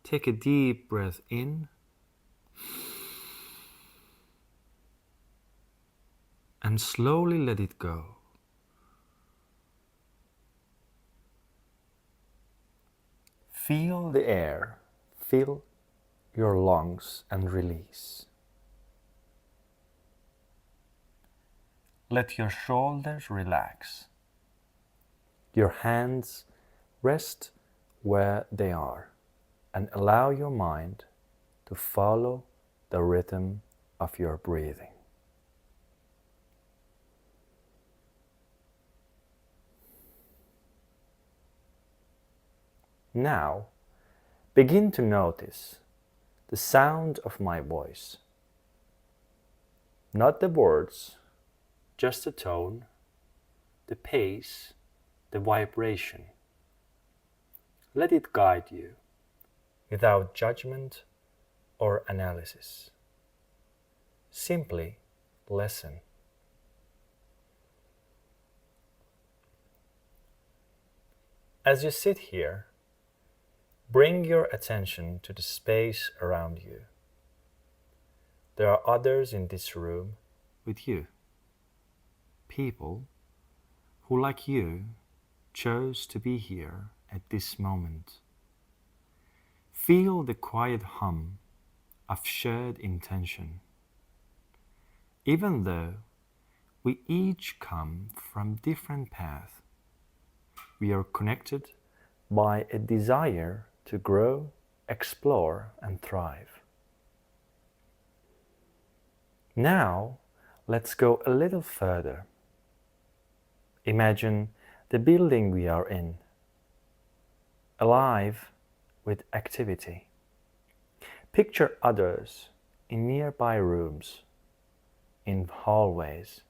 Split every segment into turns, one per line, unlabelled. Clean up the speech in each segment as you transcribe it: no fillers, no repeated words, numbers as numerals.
Take a deep breath in and slowly let it go. Feel the air fill your lungs and release. Let your shoulders relax. Your hands rest where they are and allow your mind to follow the rhythm of your breathing. Now, begin to notice the sound of my voice. Not the words, just the tone, the pace, the vibration. Let it guide you without judgment or analysis. Simply listen. As you sit here, bring your attention to the space around you. There are others in this room with you. People who, like you, chose to be here at this moment. Feel the quiet hum of shared intention. Even though we each come from different paths, we are connected by a desire to grow, explore, and thrive. Now, let's go a little further. Imagine the building we are in, alive with activity. Picture others in nearby rooms, in hallways,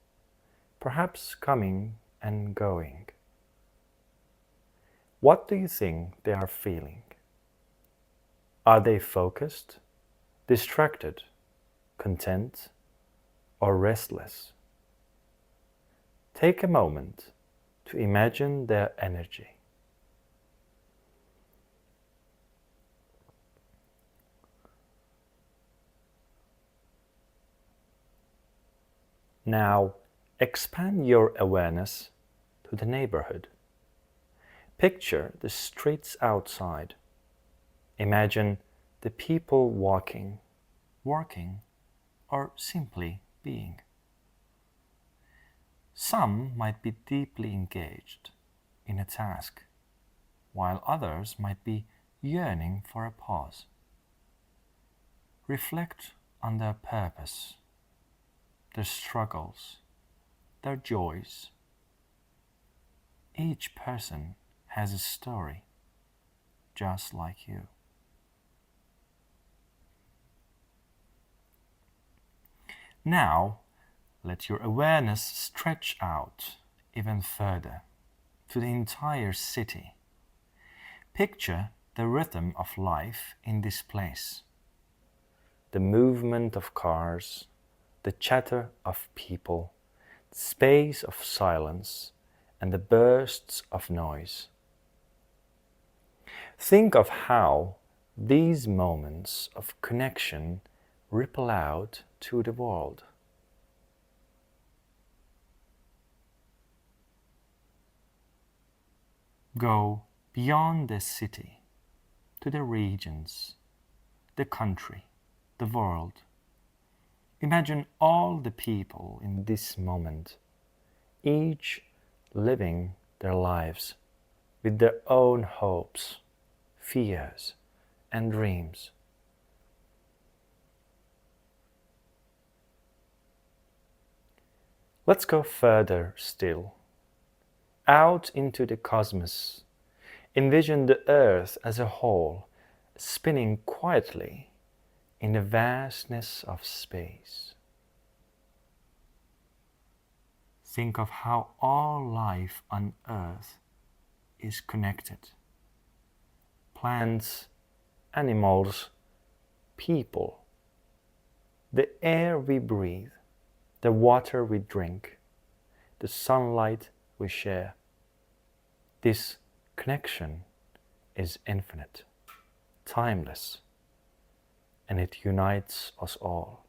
perhaps coming and going. What do you think they are feeling? Are they focused, distracted, content, or restless? Take a moment to imagine their energy. Now, expand your awareness to the neighborhood. Picture the streets outside. Imagine the people walking, working, or simply being. Some might be deeply engaged in a task, while others might be yearning for a pause. Reflect on their purpose, their struggles, their joys. Each person has a story, just like you. Now, let your awareness stretch out even further to the entire city. Picture the rhythm of life in this place. The movement of cars, the chatter of people, the space of silence, and the bursts of noise. Think of how these moments of connection ripple out to the world. Go beyond the city to the regions, the country, the world. Imagine all the people in this moment, each living their lives with their own hopes, fears, and dreams. Let's go further still, out into the cosmos. Envision the earth as a whole, spinning quietly in the vastness of space. Think of how all life on earth is connected. Plants, animals, people, the air we breathe, the water we drink, the sunlight we share. This connection is infinite. timeless, and it unites us all.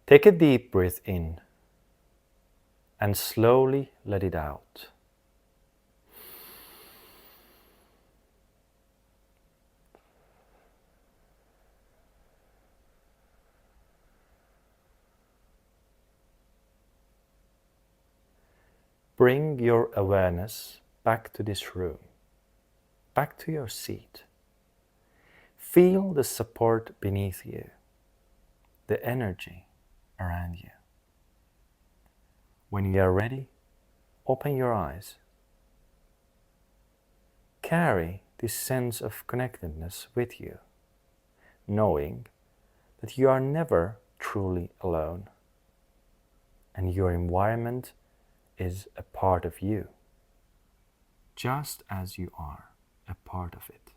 Take a deep breath in and slowly let it out. Bring your awareness back to this room, back to your seat. Feel the support beneath you, the energy around you. When you are ready, open your eyes. Carry this sense of connectedness with you, knowing that you are never truly alone, and your environment is a part of you, just as you are a part of it.